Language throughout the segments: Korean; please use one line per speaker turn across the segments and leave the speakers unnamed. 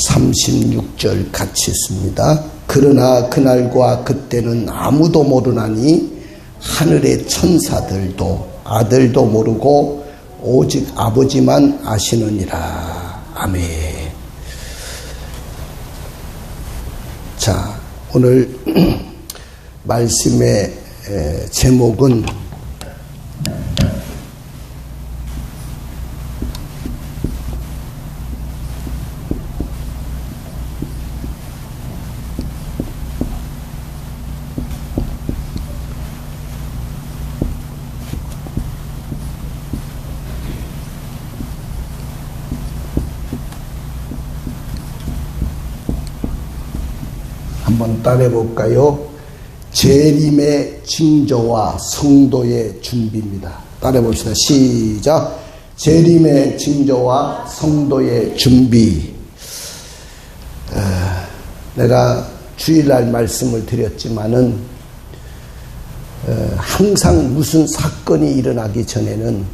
36절 같이 있습니다. 그러나 그날과 그때는 아무도 모르나니 하늘의 천사들도 아들도 모르고 오직 아버지만 아시느니라. 아멘. 자, 오늘 말씀의 제목은 한번 따라해 볼까요? 재림의 징조와 성도의 준비입니다. 따라해 봅시다. 시작. 재림의 징조와 성도의 준비. 내가 주일날 말씀을 드렸지만은 항상 무슨 사건이 일어나기 전에는,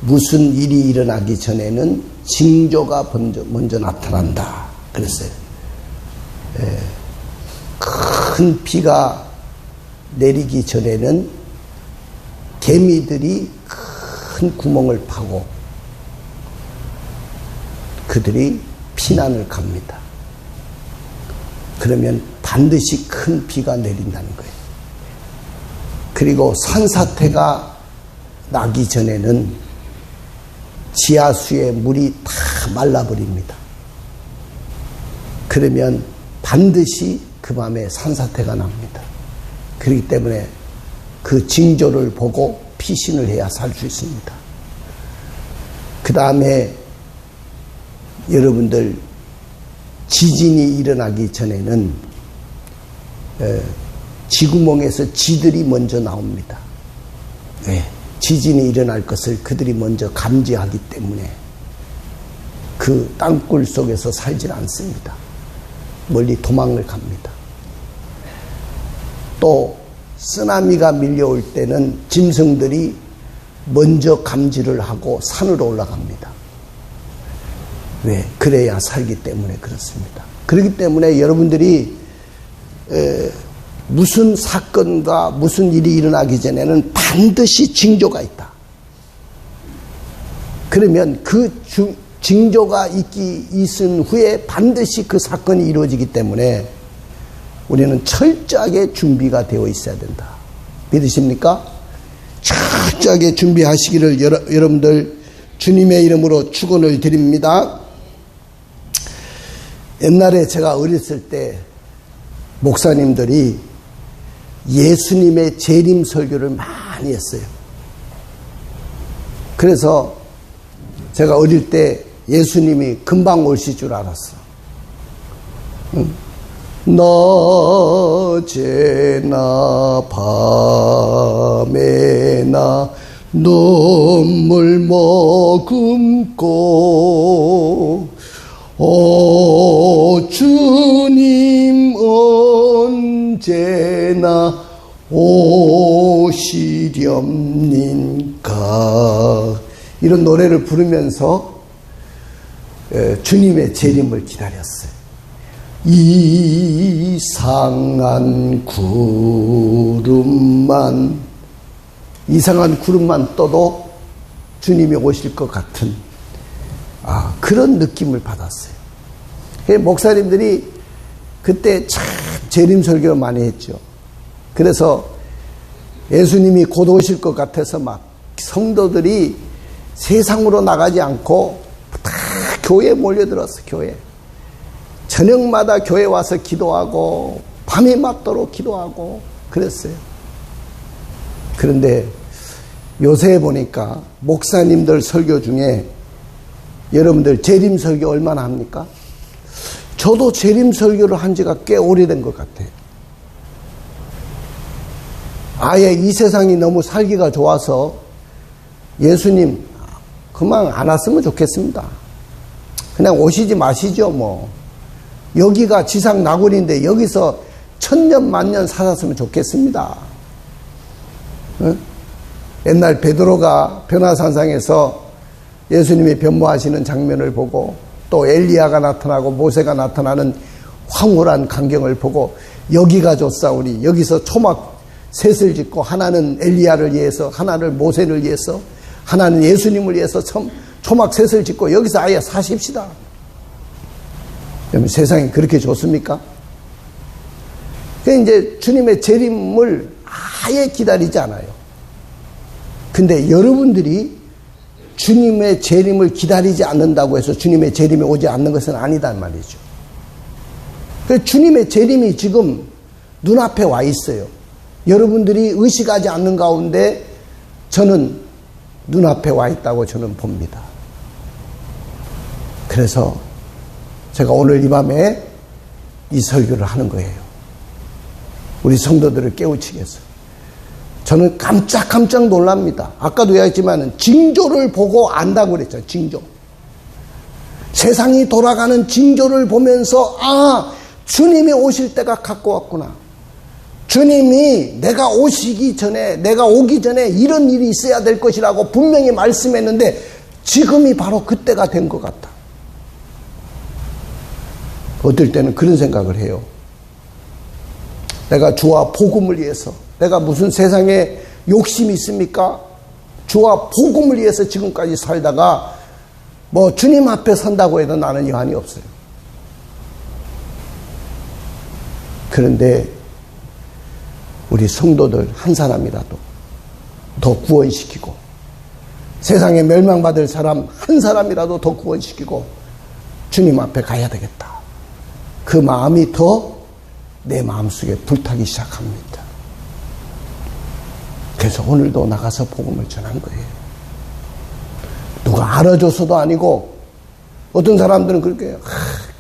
무슨 일이 일어나기 전에는 징조가 먼저 나타난다 그랬어요. 큰 비가 내리기 전에는 개미들이 큰 구멍을 파고 그들이 피난을 갑니다. 그러면 반드시 큰 비가 내린다는 거예요. 그리고 산사태가 나기 전에는 지하수의 물이 다 말라버립니다. 그러면 반드시 그 밤에 산사태가 납니다. 그렇기 때문에 그 징조를 보고 피신을 해야 살 수 있습니다. 그 다음에 여러분들 지진이 일어나기 전에는 지구멍에서 쥐들이 먼저 나옵니다. 왜? 지진이 일어날 것을 그들이 먼저 감지하기 때문에 그 땅굴 속에서 살질 않습니다. 멀리 도망을 갑니다. 또 쓰나미가 밀려올 때는 짐승들이 먼저 감지를 하고 산으로 올라갑니다. 왜? 그래야 살기 때문에 그렇습니다. 그렇기 때문에 여러분들이 무슨 사건과 무슨 일이 일어나기 전에는 반드시 징조가 있다. 그러면 그 징조가 있은 후에 반드시 그 사건이 이루어지기 때문에 우리는 철저하게 준비가 되어 있어야 된다. 믿으십니까? 철저하게 준비하시기를 여러분들 주님의 이름으로 축원을 드립니다. 옛날에 제가 어렸을 때 목사님들이 예수님의 재림 설교를 많이 했어요. 그래서 제가 어릴 때 예수님이 금방 오실 줄 알았어. 낮에나 밤에나 눈물 머금고 오 주님 언제나 오시렵니까? 이런 노래를 부르면서 주님의 재림을 기다렸어요. 이상한 구름만 떠도 주님이 오실 것 같은 그런 느낌을 받았어요. 목사님들이 그때 참 재림 설교를 많이 했죠. 그래서 예수님이 곧 오실 것 같아서 막 성도들이 세상으로 나가지 않고 다 교회에 몰려들었어. 교회. 저녁마다 교회 와서 기도하고 밤이 맞도록 기도하고 그랬어요. 그런데 요새 보니까 목사님들 설교 중에 여러분들 재림 설교 얼마나 합니까? 저도 재림 설교를 한 지가 꽤 오래된 것 같아요. 아예 이 세상이 너무 살기가 좋아서 예수님 그만 안 왔으면 좋겠습니다. 그냥 오시지 마시죠 뭐. 여기가 지상 나굴인데 여기서 천년 만년 살았으면 좋겠습니다. 응? 옛날 베드로가 변화산상에서 예수님이 변모하시는 장면을 보고 또 엘리야가 나타나고 모세가 나타나는 황홀한 광경을 보고 여기가 좋사오니 여기서 초막 셋을 짓고 하나는 엘리야를 위해서, 하나는 모세를 위해서, 하나는 예수님을 위해서 초막 셋을 짓고 여기서 아예 사십시다. 그러면 세상이 그렇게 좋습니까? 이제 주님의 재림을 아예 기다리지 않아요. 근데 여러분들이 주님의 재림을 기다리지 않는다고 해서 주님의 재림이 오지 않는 것은 아니단 말이죠. 주님의 재림이 지금 눈앞에 와 있어요. 여러분들이 의식하지 않는 가운데 저는 눈앞에 와 있다고 저는 봅니다. 그래서 제가 오늘 이 밤에 이 설교를 하는 거예요. 우리 성도들을 깨우치기 위해서. 저는 깜짝 놀랍니다. 아까도 이야기했지만 징조를 보고 안다고 그랬죠. 징조. 세상이 돌아가는 징조를 보면서 아, 주님이 오실 때가 가까웠구나. 주님이 내가 오기 전에 이런 일이 있어야 될 것이라고 분명히 말씀했는데 지금이 바로 그때가 된 것 같다. 어떨 때는 그런 생각을 해요. 내가 주와 복음을 위해서, 내가 무슨 세상에 욕심이 있습니까? 주와 복음을 위해서 지금까지 살다가 뭐 주님 앞에 선다고 해도 나는 여한이 없어요. 그런데 우리 성도들 한 사람이라도 더 구원시키고 세상에 멸망받을 사람 한 사람이라도 더 구원시키고 주님 앞에 가야 되겠다. 그 마음이 더 내 마음속에 불타기 시작합니다. 그래서 오늘도 나가서 복음을 전한 거예요. 누가 알아줘서도 아니고 어떤 사람들은 그렇게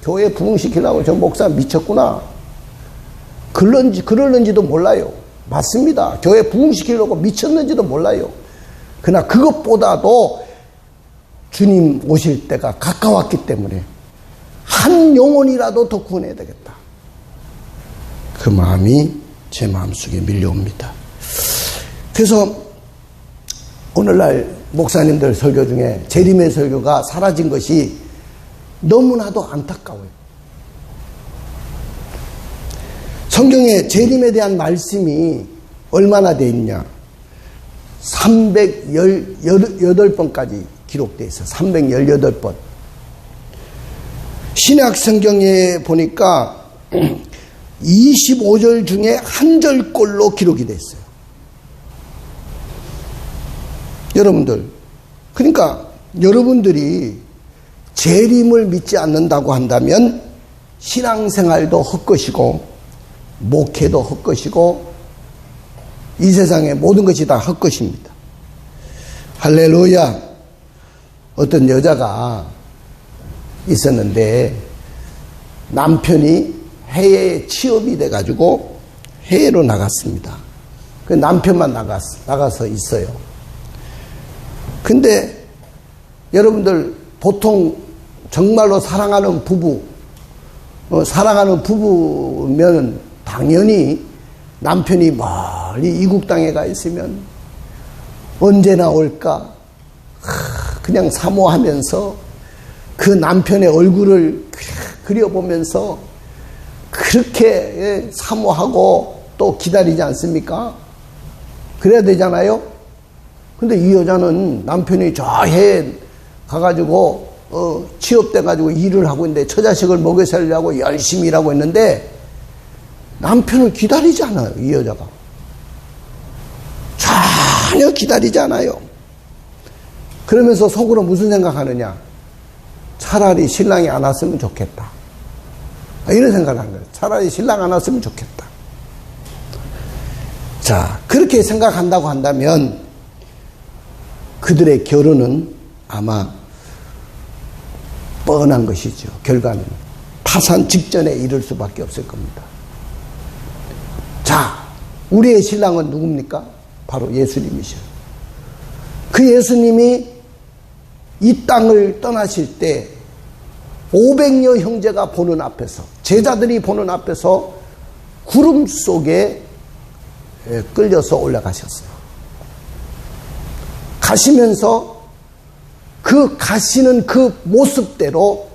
교회 부흥시키려고 저 목사 미쳤구나. 그러는지도 몰라요. 맞습니다. 교회 부흥시키려고 미쳤는지도 몰라요. 그러나 그것보다도 주님 오실 때가 가까웠기 때문에 한 영혼이라도 더 구원해야 되겠다. 그 마음이 제 마음속에 밀려옵니다. 그래서 오늘날 목사님들 설교 중에 재림의 설교가 사라진 것이 너무나도 안타까워요. 성경에 재림에 대한 말씀이 얼마나 되어 있냐. 318번까지 기록되어 있어요. 318번. 신약 성경에 보니까 25절 중에 한 절꼴로 기록이 되어 있어요. 여러분들, 그러니까 여러분들이 재림을 믿지 않는다고 한다면 신앙생활도 헛것이고 목회도 헛것이고 이 세상의 모든 것이 다 헛것입니다. 할렐루야. 어떤 여자가 있었는데 남편이 해외에 취업이 돼가지고 해외로 나갔습니다. 그 남편만 나가서 있어요. 근데 여러분들 보통 정말로 사랑하는 부부면 당연히 남편이 멀리 이국 땅에 가 있으면 언제나 올까 그냥 사모하면서 그 남편의 얼굴을 그려보면서 그렇게 사모하고 또 기다리지 않습니까? 그래야 되잖아요. 근데 이 여자는 남편이 저 해에 가가지고 취업돼가지고 일을 하고 있는데 처자식을 먹여 살려고 열심히 일하고 있는데 남편을 기다리지 않아요. 이 여자가 전혀 기다리지 않아요. 그러면서 속으로 무슨 생각하느냐. 차라리 신랑이 안 왔으면 좋겠다. 이런 생각을 한 거예요. 차라리 신랑 안 왔으면 좋겠다. 자, 그렇게 생각한다고 한다면 그들의 결혼은 아마 뻔한 것이죠. 결과는 파산 직전에 이를 수밖에 없을 겁니다. 자, 우리의 신랑은 누굽니까? 바로 예수님이셔. 그 예수님이 이 땅을 떠나실 때 500여 형제가 보는 앞에서, 제자들이 보는 앞에서 구름 속에 끌려서 올라가셨어요. 가시면서 그 가시는 그 모습대로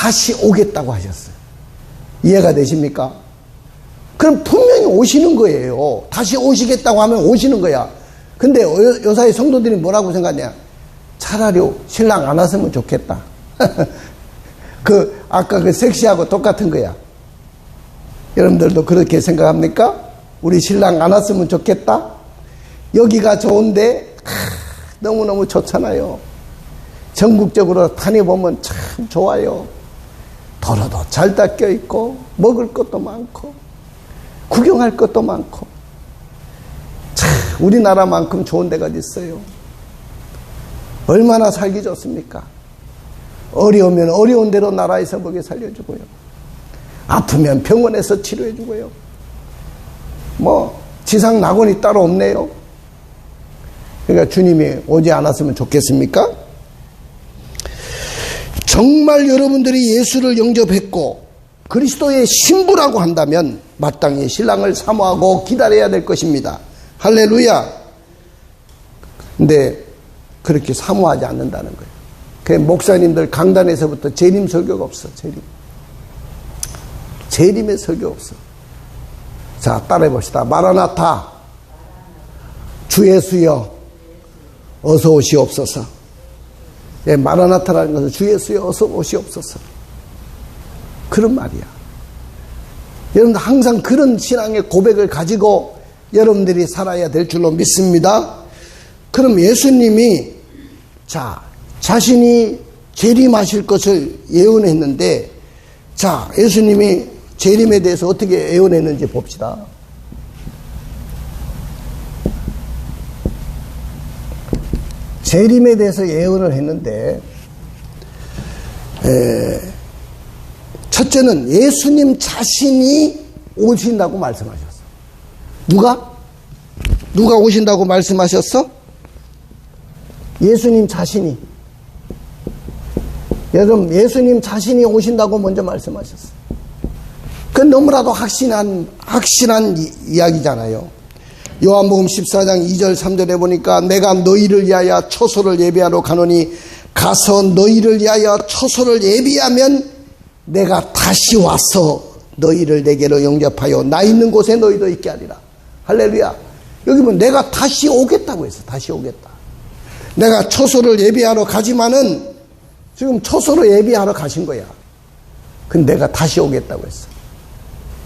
다시 오겠다고 하셨어요. 이해가 되십니까? 그럼 분명히 오시는 거예요. 다시 오시겠다고 하면 오시는 거야. 근데 요사이 성도들이 뭐라고 생각하냐? 차라리 신랑 안 왔으면 좋겠다. 아까 그 섹시하고 똑같은 거야. 여러분들도 그렇게 생각합니까? 우리 신랑 안 왔으면 좋겠다? 여기가 좋은데, 너무너무 좋잖아요. 전국적으로 다녀보면 참 좋아요. 도로도 잘 닦여 있고, 먹을 것도 많고, 구경할 것도 많고, 참, 우리나라만큼 좋은 데가 어디 있어요? 얼마나 살기 좋습니까? 어려우면 어려운 대로 나라에서 먹여 살려주고요. 아프면 병원에서 치료해주고요. 지상 낙원이 따로 없네요. 그러니까 주님이 오지 않았으면 좋겠습니까? 정말 여러분들이 예수를 영접했고 그리스도의 신부라고 한다면 마땅히 신랑을 사모하고 기다려야 될 것입니다. 할렐루야. 근데 그렇게 사모하지 않는다는 거예요. 그 목사님들 강단에서부터 재림 설교가 없어. 재림의 설교가 없어. 자, 따라해 봅시다. 마라나타, 주 예수여 어서 오시옵소서. 예, 마라나타라는 것은 주 예수여 어서 오시옵소서. 그런 말이야. 여러분들 항상 그런 신앙의 고백을 가지고 여러분들이 살아야 될 줄로 믿습니다. 그럼 예수님이 자신이 재림하실 것을 예언했는데, 예수님이 재림에 대해서 어떻게 예언했는지 봅시다. 재림에 대해서 예언을 했는데, 첫째는 예수님 자신이 오신다고 말씀하셨어. 누가 오신다고 말씀하셨어? 예수님 자신이. 여러분, 예수님 자신이 오신다고 먼저 말씀하셨어. 그건 너무나도 확실한 이야기잖아요. 요한복음 14장 2절 3절에 보니까 내가 너희를 위하여 처소를 예비하러 가노니 가서 너희를 위하여 처소를 예비하면 내가 다시 와서 너희를 내게로 영접하여 나 있는 곳에 너희도 있게 하리라. 할렐루야. 여기 보면 내가 다시 오겠다고 했어. 다시 오겠다. 내가 처소를 예비하러 가지만은 지금 처소로 예비하러 가신 거야. 근데 내가 다시 오겠다고 했어.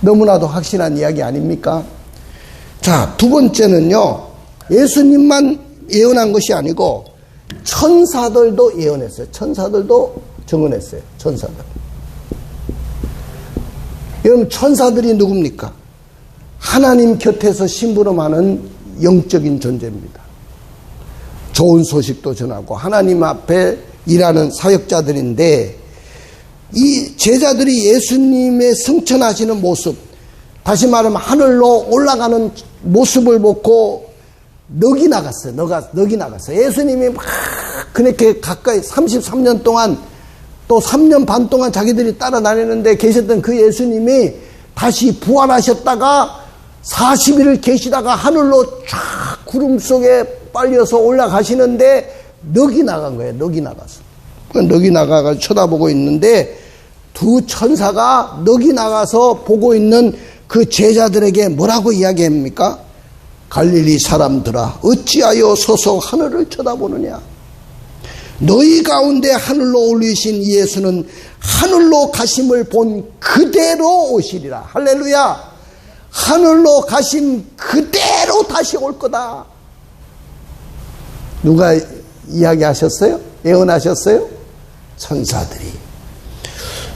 너무나도 확실한 이야기 아닙니까? 자, 두 번째는요, 예수님만 예언한 것이 아니고 천사들도 예언했어요. 천사들도 증언했어요. 천사들. 여러분, 천사들이 누굽니까? 하나님 곁에서 심부름하는 영적인 존재입니다. 좋은 소식도 전하고 하나님 앞에 일하는 사역자들인데, 이 제자들이 예수님의 승천하시는 모습, 다시 말하면 하늘로 올라가는 모습을 보고 넋이 나갔어요. 넋이 나갔어요. 예수님이 막 그렇게 가까이 33년 동안 또 3년 반 동안 자기들이 따라다니는데 계셨던 그 예수님이 다시 부활하셨다가 40일을 계시다가 하늘로 쫙 구름 속에 빨려서 올라가시는데 넋이 나간 거예요. 넋이 나가서. 넋이 나가서 쳐다보고 있는데 두 천사가 넋이 나가서 보고 있는 그 제자들에게 뭐라고 이야기합니까? 갈릴리 사람들아 어찌하여 서서 하늘을 쳐다보느냐? 너희 가운데 하늘로 올리신 예수는 하늘로 가심을 본 그대로 오시리라. 할렐루야. 하늘로 가신 그대로 다시 올 거다. 누가 이야기하셨어요? 예언하셨어요? 천사들이.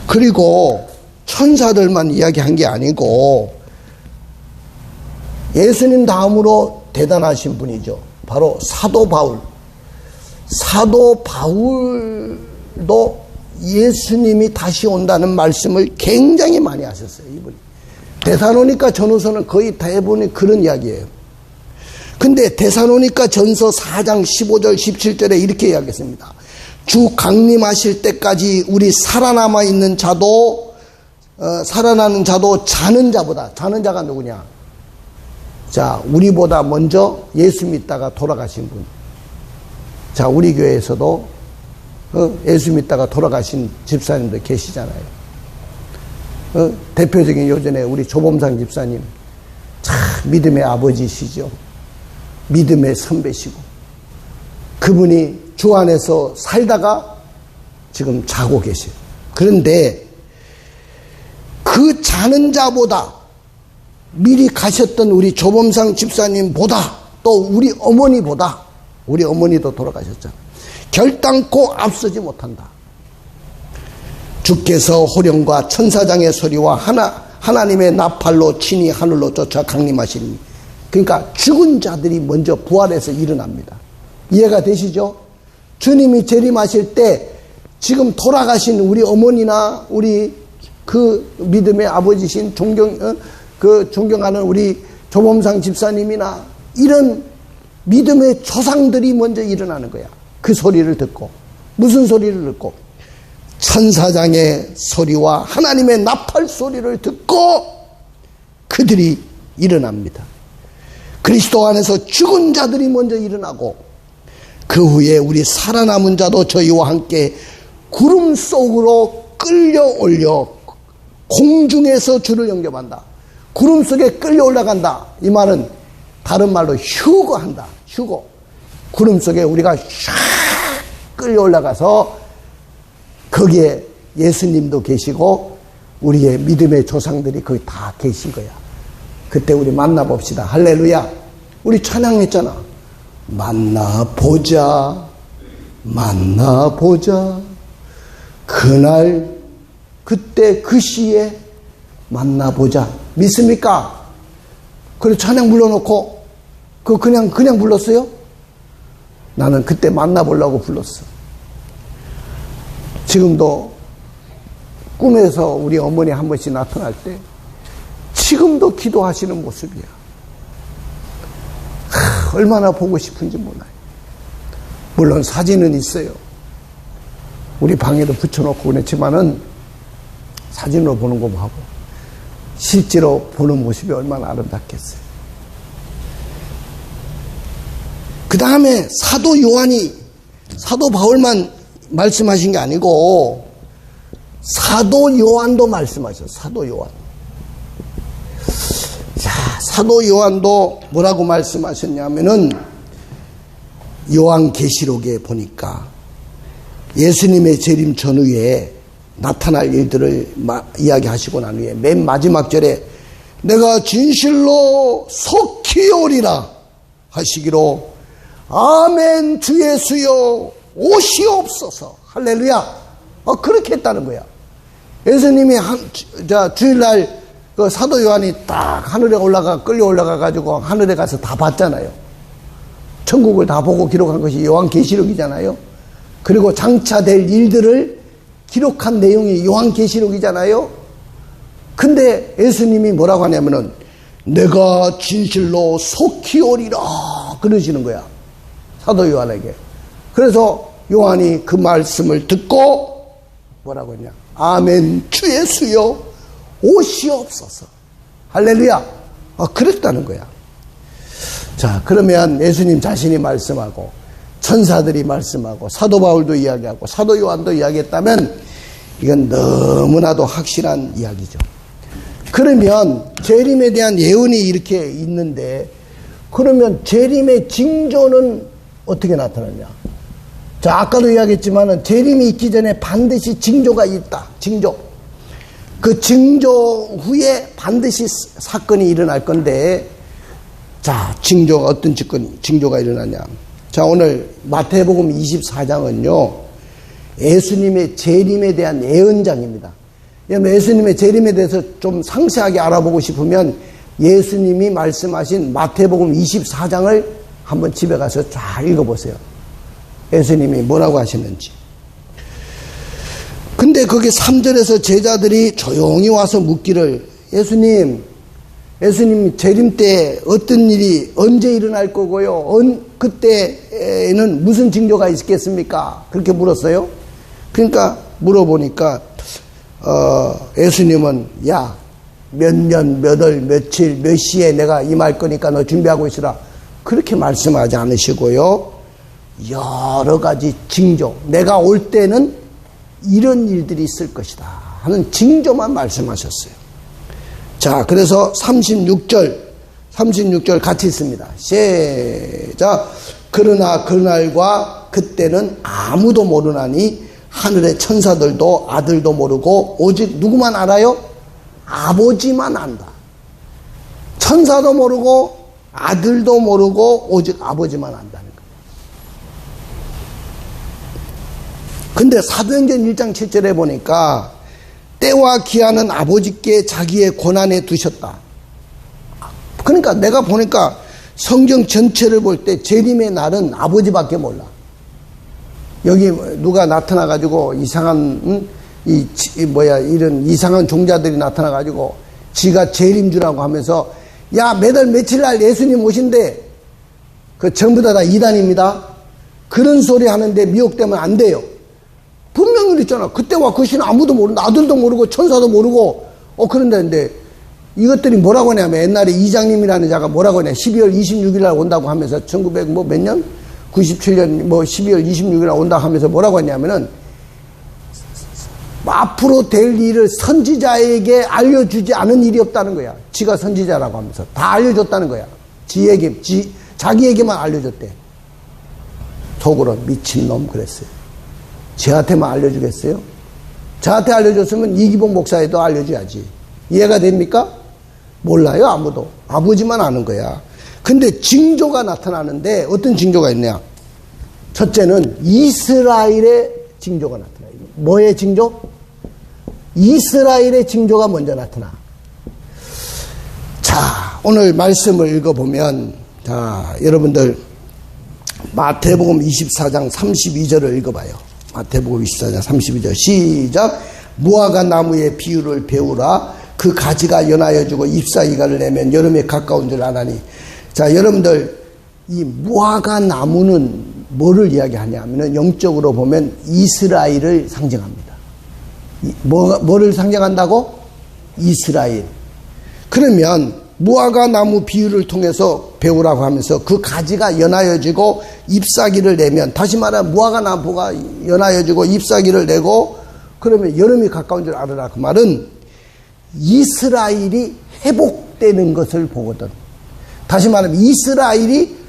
그리고 천사들만 이야기한 게 아니고 예수님 다음으로 대단하신 분이죠. 바로 사도 바울. 사도 바울도 예수님이 다시 온다는 말씀을 굉장히 많이 하셨어요. 이분이. 데살로니가 전후서는 거의 대부분이 그런 이야기예요. 근데 데살로니가 전서 4장 15절 17절에 이렇게 이야기했습니다. 주 강림하실 때까지 우리 살아남아 있는 자도 살아나는 자도 자는 자가 누구냐? 자, 우리보다 먼저 예수 믿다가 돌아가신 분. 자, 우리 교회에서도 예수 믿다가 돌아가신 집사님도 계시잖아요. 대표적인 요전에 우리 조범상 집사님, 참 믿음의 아버지시죠. 믿음의 선배시고, 그분이 주 안에서 살다가 지금 자고 계세요. 그런데 그 자는 자보다 미리 가셨던 우리 조범상 집사님보다 또 우리 어머니보다, 우리 어머니도 돌아가셨잖아요. 결단코 앞서지 못한다. 주께서 호령과 천사장의 소리와 하나님의 나팔로 친히 하늘로 쫓아 강림하시니, 그러니까 죽은 자들이 먼저 부활해서 일어납니다. 이해가 되시죠? 주님이 재림하실 때 지금 돌아가신 우리 어머니나 우리 그 믿음의 아버지신 존경하는 우리 조범상 집사님이나 이런 믿음의 조상들이 먼저 일어나는 거야. 그 소리를 듣고. 무슨 소리를 듣고? 천사장의 소리와 하나님의 나팔 소리를 듣고 그들이 일어납니다. 그리스도 안에서 죽은 자들이 먼저 일어나고, 그 후에 우리 살아남은 자도 저희와 함께 구름 속으로 끌려 올려 공중에서 주를 영접한다. 구름 속에 끌려 올라간다. 이 말은 다른 말로 휴거한다. 휴거. 구름 속에 우리가 샥 끌려 올라가서 거기에 예수님도 계시고 우리의 믿음의 조상들이 거기 다 계신 거야. 그때 우리 만나봅시다. 할렐루야. 우리 찬양했잖아. 만나보자, 만나보자. 그날, 그때, 그 시에 만나보자. 믿습니까? 그래, 찬양 불러놓고, 그냥 불렀어요? 나는 그때 만나보려고 불렀어. 지금도 꿈에서 우리 어머니 한 번씩 나타날 때, 지금도 기도하시는 모습이야. 얼마나 보고 싶은지 몰라요. 물론 사진은 있어요. 우리 방에도 붙여놓고 그랬지만은 사진으로 보는 거 하고 실제로 보는 모습이 얼마나 아름답겠어요. 그 다음에 사도 요한이, 사도 바울만 말씀하신 게 아니고 사도 요한도 말씀하셨어요. 사도 요한. 자, 사도 요한도 뭐라고 말씀하셨냐면은 요한계시록에 보니까 예수님의 재림 전후에 나타날 일들을 이야기하시고 난 후에 맨 마지막 절에 내가 진실로 속히 오리라 하시기로 아멘 주 예수여 오시옵소서. 할렐루야. 그렇게 했다는 거야. 예수님이 주일날 그 사도 요한이 딱 하늘에 끌려 올라가 가지고 하늘에 가서 다 봤잖아요. 천국을 다 보고 기록한 것이 요한계시록이잖아요. 그리고 장차 될 일들을 기록한 내용이 요한계시록이잖아요. 근데 예수님이 뭐라고 하냐면은 내가 진실로 속히 오리라 그러시는 거야. 사도 요한에게. 그래서 요한이 그 말씀을 듣고 뭐라고 했냐. 아멘 주 예수여 오시옵소서. 할렐루야. 그랬다는 거야. 자, 그러면 예수님 자신이 말씀하고 천사들이 말씀하고 사도 바울도 이야기하고 사도 요한도 이야기했다면 이건 너무나도 확실한 이야기죠. 그러면 재림에 대한 예언이 이렇게 있는데 그러면 재림의 징조는 어떻게 나타나냐. 자, 아까도 이야기했지만은 재림이 있기 전에 반드시 징조가 있다. 징조. 그 징조 후에 반드시 사건이 일어날 건데, 자, 징조가 어떤 징조가 일어나냐. 자, 오늘 마태복음 24장은요, 예수님의 재림에 대한 예언장입니다. 예수님의 재림에 대해서 좀 상세하게 알아보고 싶으면 예수님이 말씀하신 마태복음 24장을 한번 집에 가서 잘 읽어보세요. 예수님이 뭐라고 하시는지. 근데 거기 3절에서 제자들이 조용히 와서 묻기를 예수님 재림 때 어떤 일이 언제 일어날 거고요? 그때에는 무슨 징조가 있겠습니까? 그렇게 물었어요. 그러니까 물어보니까 예수님은 야, 몇 년, 몇 월, 며칠, 몇 시에 내가 임할 거니까 너 준비하고 있으라. 그렇게 말씀하지 않으시고요. 여러 가지 징조, 내가 올 때는 이런 일들이 있을 것이다 하는 징조만 말씀하셨어요. 자, 그래서 36절 같이 있습니다. 시작. 그러나 그날과 그때는 아무도 모르나니 하늘의 천사들도 아들도 모르고 오직 누구만 알아요? 아버지만 안다. 천사도 모르고 아들도 모르고 오직 아버지만 안다는 거예요. 근데 사도행전 1장 7절에 보니까 때와 기한은 아버지께 자기의 권한에 두셨다. 그러니까 내가 보니까 성경 전체를 볼 때 재림의 날은 아버지밖에 몰라. 여기 누가 나타나가지고 이상한, 이런 이상한 종자들이 나타나가지고 지가 재림주라고 하면서 야, 매달 며칠 날 예수님 오신대. 그 전부 다 이단입니다. 그런 소리 하는데 미혹되면 안 돼요. 분명히 그랬잖아. 그때와 그 시는 아무도 모른다. 아들도 모르고 천사도 모르고 그런데 이것들이 뭐라고 하냐면 옛날에 이장님이라는 자가 뭐라고 하냐 12월 26일 날 온다고 하면서 1900 뭐 몇 년? 97년 뭐 12월 26일 날 온다고 하면서 뭐라고 했냐면은 앞으로 될 일을 선지자에게 알려주지 않은 일이 없다는 거야. 지가 선지자라고 하면서 다 알려줬다는 거야. 자기에게만 알려줬대. 속으로 미친놈 그랬어요. 저한테만 알려주겠어요? 저한테 알려줬으면 이기봉 목사에도 알려줘야지. 이해가 됩니까? 몰라요, 아무도. 아버지만 아는 거야. 근데 징조가 나타나는데 어떤 징조가 있냐? 첫째는 이스라엘의 징조가 나타나요. 뭐의 징조? 이스라엘의 징조가 먼저 나타나. 자, 오늘 말씀을 읽어보면, 자, 여러분들, 마태복음 24장 32절을 읽어봐요. 마태복음 24장 32절. 시작. 무화과 나무의 비유를 배우라. 그 가지가 연하여지고 잎사귀가를 내면 여름에 가까운 줄 아나니. 자, 여러분들, 이 무화과 나무는 뭐를 이야기하냐면은 영적으로 보면 이스라엘을 상징합니다. 뭐를 상징한다고? 이스라엘. 그러면 무화과 나무 비유를 통해서 배우라고 하면서 그 가지가 연하여지고 잎사귀를 내면, 다시 말하면 무화과 나무가 연하여지고 잎사귀를 내고 그러면 여름이 가까운 줄 알아라. 그 말은 이스라엘이 회복되는 것을 보거든. 다시 말하면 이스라엘이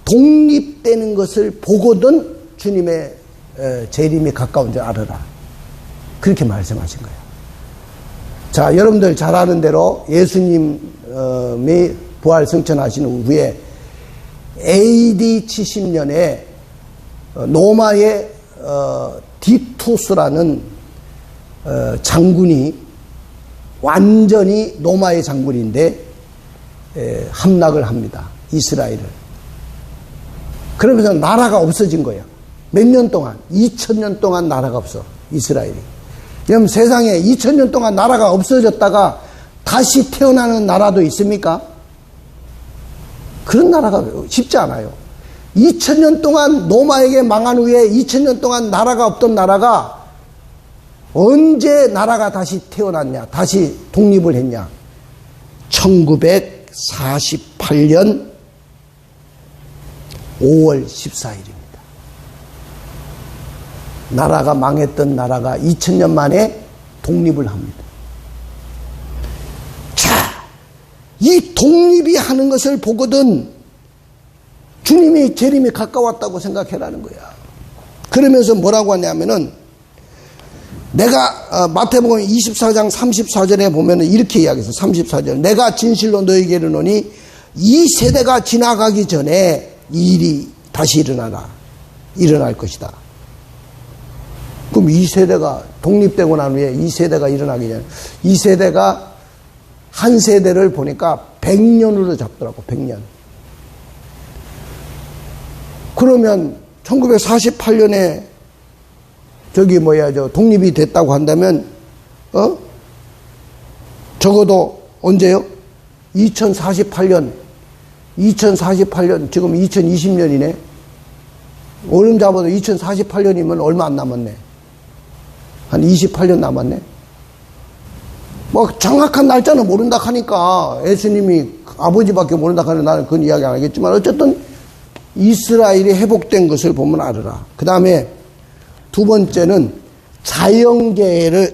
독립되는 것을 보거든 주님의 재림이 가까운 줄 알아라. 그렇게 말씀하신 거예요. 자, 여러분들 잘 아는 대로 예수님이 부활 승천하신 후에 AD 70년에 로마의 디투스라는 장군이 완전히 로마의 장군인데 함락을 합니다. 이스라엘을. 그러면서 나라가 없어진 거예요. 몇 년 동안? 2000년 동안 나라가 없어. 이스라엘이. 그럼 세상에 2000년 동안 나라가 없어졌다가 다시 태어나는 나라도 있습니까? 그런 나라가 쉽지 않아요. 2000년 동안 로마에게 망한 후에 2000년 동안 나라가 없던 나라가 언제 나라가 다시 태어났냐, 다시 독립을 했냐? 1948년 5월 14일입니다. 나라가 망했던 나라가 2000년 만에 독립을 합니다. 자, 이 독립이 하는 것을 보거든 주님이 재림이 가까웠다고 생각해라는 거야. 그러면서 뭐라고 하냐면은 내가 마태복음 24장 34절에 보면은 이렇게 이야기해서 34절 내가 진실로 너에게 이르노니 이 세대가 지나가기 전에 이 일이 다시 일어날 것이다. 그럼 이 세대가 독립되고 난 후에 이 세대가 일어나기 전에 이 세대가 한 세대를 보니까 100년으로 잡더라고. 100년. 그러면 1948년에 독립이 됐다고 한다면 적어도 언제요? 2048년 지금 2020년이네. 오름 잡아도 2048년이면 얼마 안 남았네. 한 28년 남았네. 뭐 정확한 날짜는 모른다 하니까 예수님이 아버지밖에 모른다 하는 나는 그건 이야기 안 하겠지만 어쨌든 이스라엘이 회복된 것을 보면 알아라. 그 다음에 두 번째는 자연계를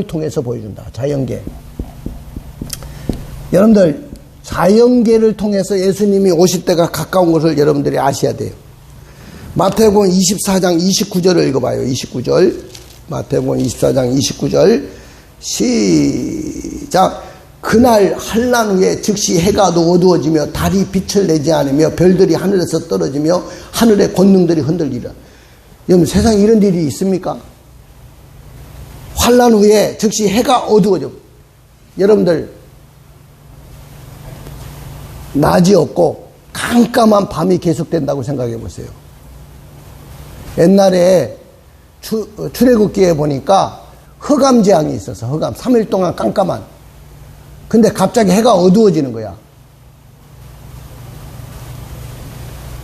통해서 보여준다. 자연계. 여러분들, 자연계를 통해서 예수님이 오실 때가 가까운 것을 여러분들이 아셔야 돼요. 마태복음 24장 29절을 읽어봐요. 29절. 마태복음 24장 29절. 시작. 그날 한란 후에 즉시 해가 어두워지며 달이 빛을 내지 않으며 별들이 하늘에서 떨어지며 하늘의 권능들이 흔들리라. 여러분, 세상에 이런 일이 있습니까? 환란 후에 즉시 해가 어두워져. 여러분들, 낮이 없고 깜깜한 밤이 계속된다고 생각해 보세요. 옛날에 출애굽기에 보니까 흑암재앙이 있어서 흑암 3일 동안 깜깜한. 근데 갑자기 해가 어두워지는 거야.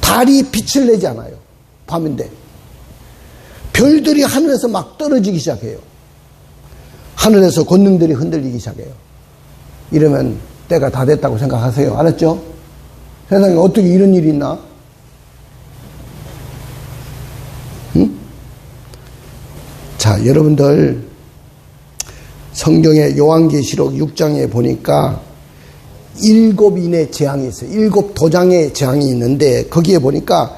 달이 빛을 내지 않아요. 밤인데. 별들이 하늘에서 막 떨어지기 시작해요. 하늘에서 권능들이 흔들리기 시작해요. 이러면 때가 다 됐다고 생각하세요. 알았죠? 세상에 어떻게 이런 일이 있나? 응? 자, 여러분들 성경의 요한계시록 6장에 보니까 7인의 재앙이 있어요. 7 도장의 재앙이 있는데 거기에 보니까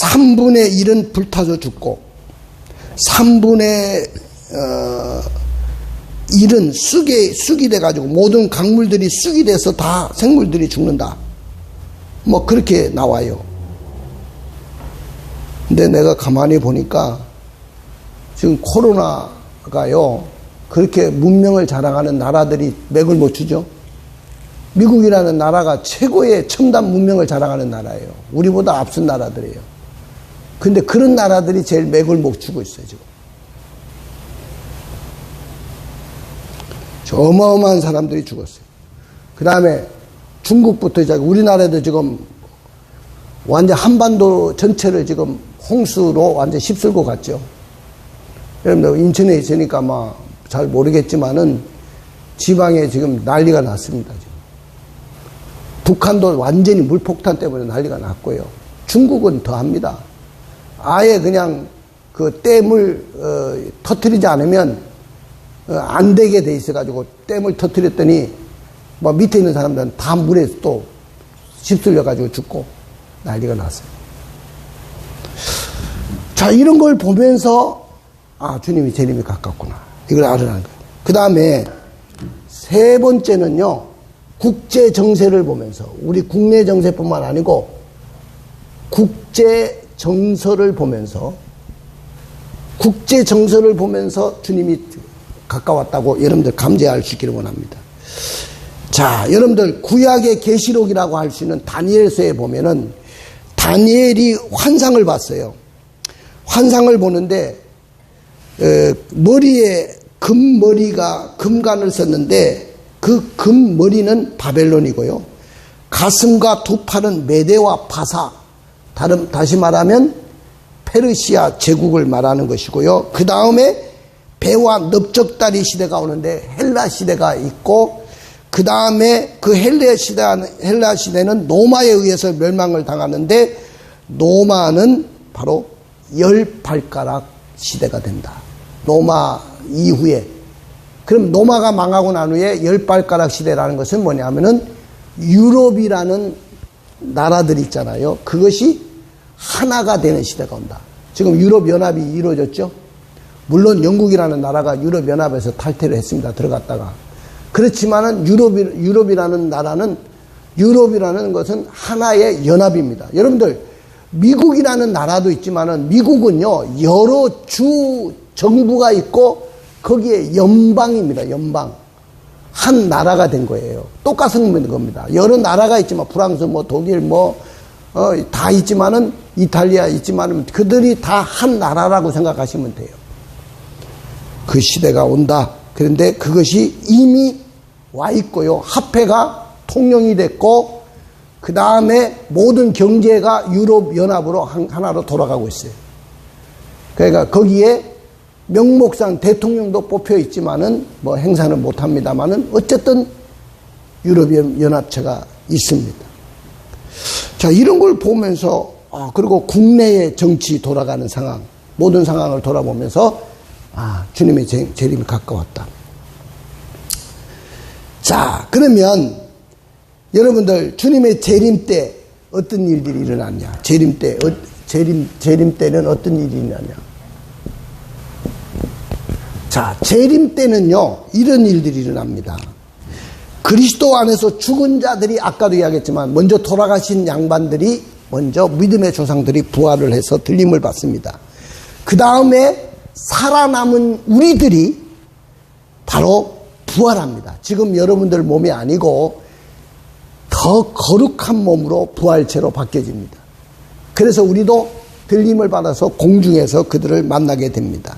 3분의 1은 불타서 죽고 3분의 1은 쑥이 돼가지고 모든 강물들이 쑥이 돼서 다 생물들이 죽는다. 뭐 그렇게 나와요. 근데 내가 가만히 보니까 지금 코로나가요, 그렇게 문명을 자랑하는 나라들이 맥을 못 추죠. 미국이라는 나라가 최고의 첨단 문명을 자랑하는 나라예요. 우리보다 앞선 나라들이에요. 근데 그런 나라들이 제일 맥을 못 추고 있어요, 지금. 어마어마한 사람들이 죽었어요. 그 다음에 중국부터 이제 우리나라도 지금 완전 한반도 전체를 지금 홍수로 완전 휩쓸고 갔죠. 여러분들 인천에 있으니까 막 잘 모르겠지만은 지방에 지금 난리가 났습니다. 지금. 북한도 완전히 물폭탄 때문에 난리가 났고요. 중국은 더 합니다. 아예 그냥 그 댐을 터뜨리지 않으면 안 되게 돼 있어가지고 댐을 터뜨렸더니 뭐 밑에 있는 사람들은 다 물에 또 휩쓸려가지고 죽고 난리가 났어요. 자, 이런 걸 보면서 주님이 재림이 가깝구나. 이걸 알아라는 거예요. 그 다음에 세 번째는요, 국제 정세를 보면서, 우리 국내 정세뿐만 아니고 국제 정서를 보면서 주님이 가까웠다고 여러분들 감지할 수 있기를 원합니다. 자, 여러분들 구약의 계시록이라고 할 수 있는 다니엘서에 보면은 다니엘이 환상을 봤어요. 환상을 보는데 머리에 금관을 썼는데 그 금머리는 바벨론이고요. 가슴과 두 팔은 메대와 바사, 다시 말하면 페르시아 제국을 말하는 것이고요. 그 다음에 배와 넓적다리 시대가 오는데 헬라 시대가 있고, 그 다음에 그 헬라 시대는 로마에 의해서 멸망을 당하는데, 로마는 바로 10발가락 시대가 된다. 로마 이후에. 그럼 로마가 망하고 난 후에 10발가락 시대라는 것은 뭐냐면은 유럽이라는 나라들 있잖아요. 그것이 하나가 되는 시대가 온다. 지금 유럽연합이 이루어졌죠. 물론 영국이라는 나라가 유럽연합에서 탈퇴를 했습니다. 들어갔다가. 그렇지만은 유럽이라는 나라는, 유럽이라는 것은 하나의 연합입니다. 여러분들, 미국이라는 나라도 있지만은 미국은요, 여러 주 정부가 있고 거기에 연방입니다. 연방. 한 나라가 된 거예요. 똑같은 겁니다. 여러 나라가 있지만 프랑스, 독일, 다 있지만은 이탈리아 있지만은 그들이 다 한 나라라고 생각하시면 돼요. 그 시대가 온다. 그런데 그것이 이미 와 있고요. 화폐가 통용이 됐고, 그 다음에 모든 경제가 유럽 연합으로 하나로 돌아가고 있어요. 그러니까 거기에 명목상 대통령도 뽑혀 있지만은 행사는 못 합니다만은 어쨌든 유럽 연합체가 있습니다. 자, 자, 이런 걸 보면서, 그리고 국내의 정치 돌아가는 상황, 모든 상황을 돌아보면서, 주님의 재림이 가까웠다. 자, 그러면, 여러분들, 주님의 재림 때 어떤 일들이 일어났냐? 재림 때는 어떤 일이 일어났냐? 자, 재림 때는요, 이런 일들이 일어납니다. 그리스도 안에서 죽은 자들이 아까도 이야기했지만 먼저 돌아가신 양반들이 먼저 믿음의 조상들이 부활을 해서 들림을 받습니다. 그 다음에 살아남은 우리들이 바로 부활합니다. 지금 여러분들 몸이 아니고 더 거룩한 몸으로 부활체로 바뀌어집니다. 그래서 우리도 들림을 받아서 공중에서 그들을 만나게 됩니다.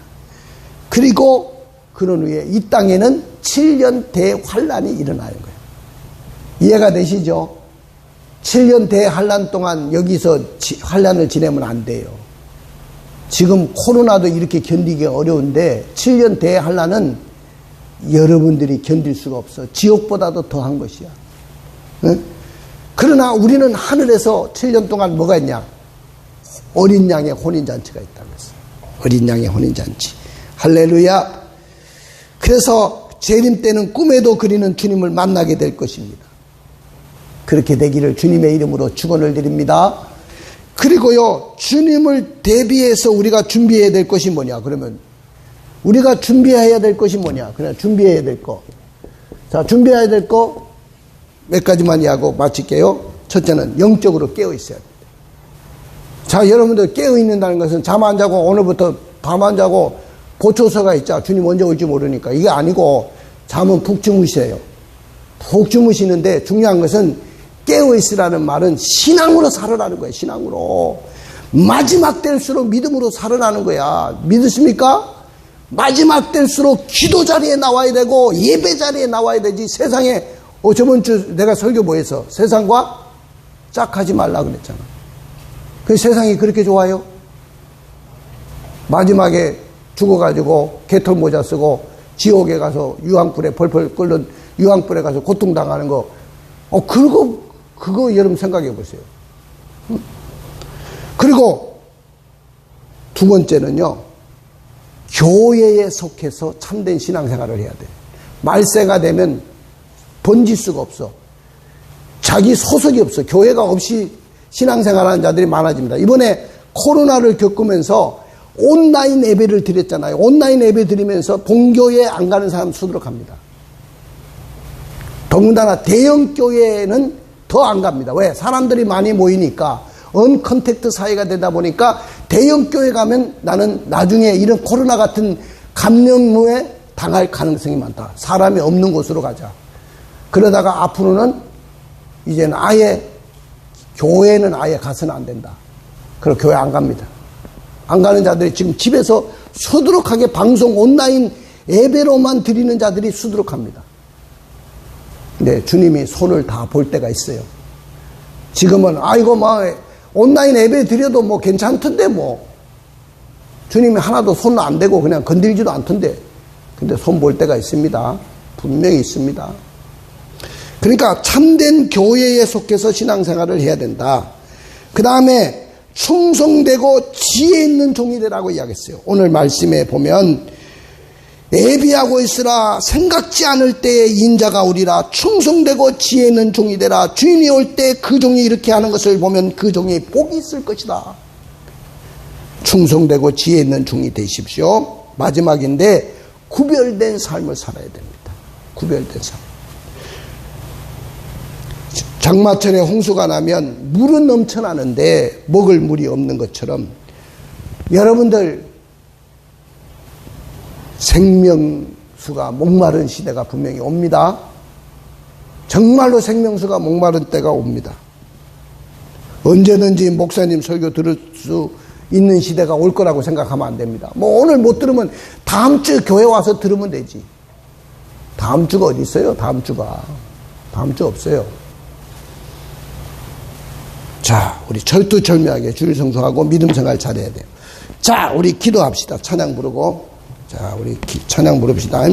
그리고 그런 후에 이 땅에는 7년 대환란이 일어나는 거예요. 이해가 되시죠? 7년 대환란 동안 여기서 환란을 지내면 안 돼요. 지금 코로나도 이렇게 견디기가 어려운데 7년 대환란은 여러분들이 견딜 수가 없어. 지옥보다도 더한 것이야. 응? 그러나 우리는 하늘에서 7년 동안 뭐가 있냐? 어린 양의 혼인잔치가 있다고 했어요. 어린 양의 혼인잔치. 할렐루야. 그래서 재림 때는 꿈에도 그리는 주님을 만나게 될 것입니다. 그렇게 되기를 주님의 이름으로 축원을 드립니다. 그리고요, 주님을 대비해서 우리가 준비해야 될 것이 뭐냐? 그러면 우리가 준비해야 될 것이 뭐냐? 그냥 준비해야 될 거. 자, 준비해야 될 거 몇 가지만 이야기하고 마칠게요. 첫째는 영적으로 깨어 있어야 됩니다. 자, 여러분들 깨어 있는다는 것은 잠 안 자고 오늘부터 밤 안 자고 보초서가 있자. 주님 언제 올지 모르니까. 이게 아니고 잠은 푹 주무세요. 푹 주무시는데 중요한 것은 깨어 있으라는 말은 신앙으로 살으라는 거예요. 신앙으로. 마지막 때일수록 믿음으로 살으라는 거야. 믿으십니까? 마지막 때일수록 기도 자리에 나와야 되고 예배 자리에 나와야 되지. 세상에 저번 주 내가 설교 뭐해서 세상과 짝하지 말라 그랬잖아. 그 세상이 그렇게 좋아요? 마지막에 죽어가지고 개털 모자 쓰고 지옥에 가서 유황불에 펄펄 끓는 유황불에 가서 고통당하는 거. 그거 여러분 생각해 보세요. 그리고 두 번째는요, 교회에 속해서 참된 신앙생활을 해야 돼요. 말세가 되면 번질 수가 없어. 자기 소속이 없어. 교회가 없이 신앙생활하는 자들이 많아집니다. 이번에 코로나를 겪으면서 온라인 예배를 드렸잖아요. 온라인 예배 드리면서 본교회 안 가는 사람 수두룩합니다. 더군다나 대형 교회는 더 안 갑니다. 왜? 사람들이 많이 모이니까 언컨택트 사회가 되다 보니까 대형 교회 가면 나는 나중에 이런 코로나 같은 감염에 당할 가능성이 많다. 사람이 없는 곳으로 가자. 그러다가 앞으로는 이제는 아예 교회는 아예 가서는 안 된다. 그리고 교회 안 갑니다. 안 가는 자들이 지금 집에서 수두룩하게 방송 온라인 예배로만 드리는 자들이 수두룩합니다. 근데 주님이 손을 다 볼 때가 있어요. 지금은 온라인 예배 드려도 뭐 괜찮던데 뭐. 주님이 하나도 손 안 대고 그냥 건들지도 않던데. 근데 손 볼 때가 있습니다. 분명히 있습니다. 그러니까 참된 교회에 속해서 신앙생활을 해야 된다. 그 다음에 충성되고 지혜 있는 종이 되라고 이야기했어요. 오늘 말씀에 보면 예비하고 있으라 생각지 않을 때에 인자가 오리라 충성되고 지혜 있는 종이 되라. 주인이 올 때 그 종이 이렇게 하는 것을 보면 그 종이 복이 있을 것이다. 충성되고 지혜 있는 종이 되십시오. 마지막인데 구별된 삶을 살아야 됩니다. 구별된 삶. 장마철에 홍수가 나면 물은 넘쳐나는데 먹을 물이 없는 것처럼 여러분들 생명수가 목마른 시대가 분명히 옵니다. 정말로 생명수가 목마른 때가 옵니다. 언제든지 목사님 설교 들을 수 있는 시대가 올 거라고 생각하면 안 됩니다. 뭐 오늘 못 들으면 다음 주 교회 와서 들으면 되지. 다음 주가 어디 있어요? 다음 주 없어요. 자, 우리 철두철미하게 주일 성수하고 믿음 생활 잘해야 돼요. 자, 우리 기도합시다. 찬양 부르고. 자, 우리 찬양 부릅시다.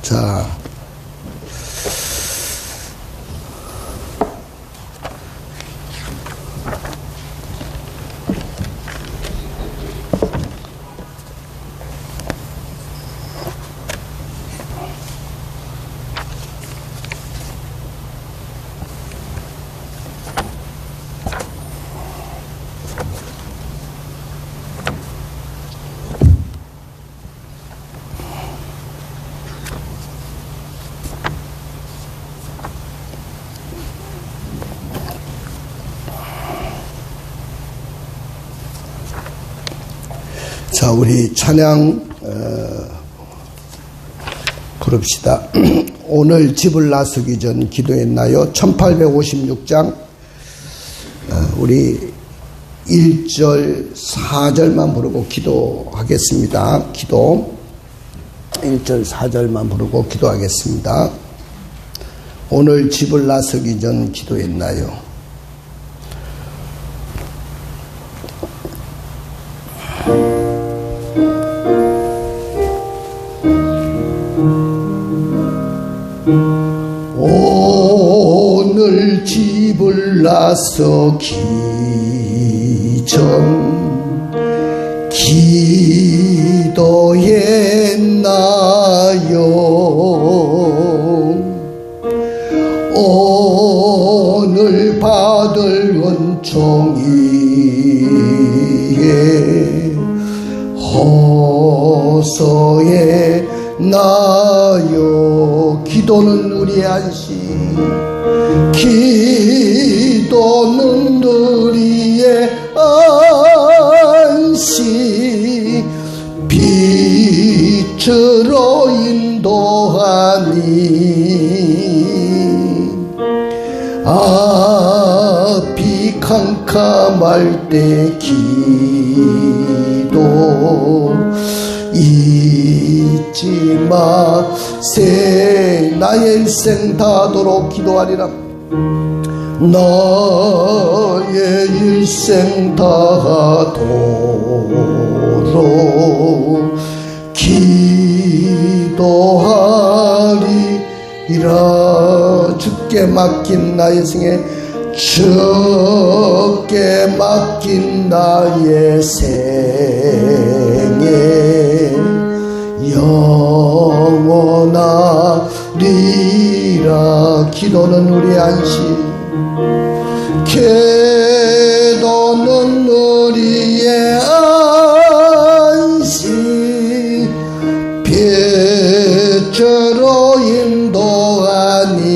자, 자, 우리 찬양 부릅시다. 오늘 집을 나서기 전 기도했나요? 1856장 우리 1절 4절만 부르고 기도하겠습니다. 기도 1절 4절만 부르고 기도하겠습니다. 오늘 집을 나서기 전 기도했나요? 오늘 집을 나서기 전 기도했나요? 오늘 받을 은총이에 호소했나요? 기도는 우리의 안식, 기도는 우리의 안식, 빛으로 인도하니 앞이 캄캄할 때 기도 잊지 마세. 나의 일생 다하도록 기도하리라. 나의 일생 다하도록 기도하리라. 주께 맡긴 나의 생에, 주께 맡긴 나의 생에 영원하리라. 기도는 우리의 안식, 기도는 우리의 안식, 빛으로 인도하니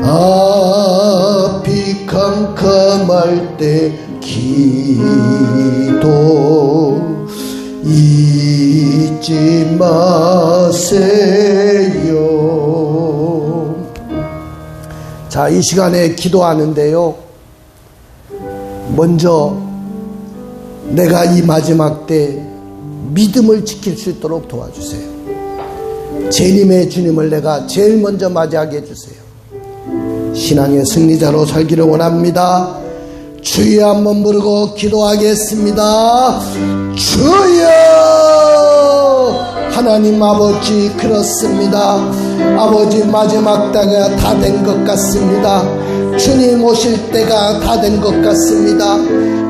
앞이 캄캄할 때 기도 잊지 마세요. 자, 이 시간에 기도하는데요, 먼저 내가 이 마지막 때 믿음을 지킬 수 있도록 도와주세요. 재림의 주님을 내가 제일 먼저 맞이하게 해주세요. 신앙의 승리자로 살기를 원합니다. 주여 한번 부르고 기도하겠습니다. 주여! 하나님 아버지, 그렇습니다. 아버지, 마지막 때가 다 된 것 같습니다. 주님 오실 때가 다 된 것 같습니다.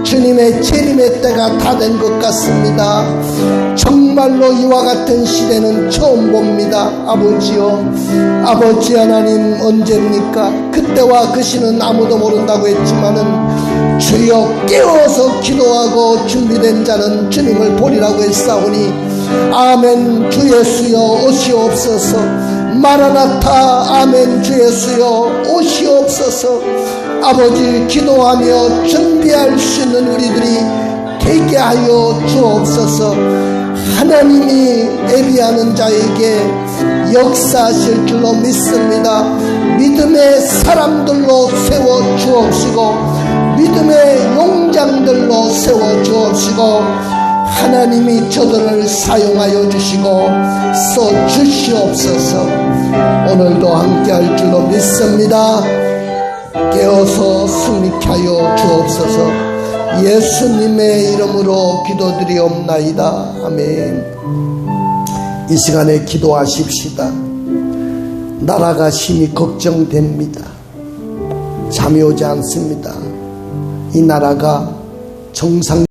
주님의 재림의 때가 다 된 것 같습니다. 정말로 이와 같은 시대는 처음 봅니다. 아버지요, 아버지 하나님, 언제입니까? 그때와 그 시는 아무도 모른다고 했지만은 주여 깨워서 기도하고 준비된 자는 주님을 보리라고 했사오니 아멘. 주 예수여 오시옵소서. 마라나타. 아멘. 주 예수여 오시옵소서. 아버지, 기도하며 준비할 수 있는 우리들이 되게 하여 주옵소서. 하나님이 예비하는 자에게 역사하실 줄로 믿습니다. 믿음의 사람들로 세워 주옵시고 믿음의 용장들로 세워 주옵시고 하나님이 저들을 사용하여 주시고 써 주시옵소서. 오늘도 함께할 줄로 믿습니다. 깨어서 승리케 하여 주옵소서. 예수님의 이름으로 기도드리옵나이다. 아멘. 이 시간에 기도하십시다. 나라가 심히 걱정됩니다. 잠이 오지 않습니다. 이 나라가 정상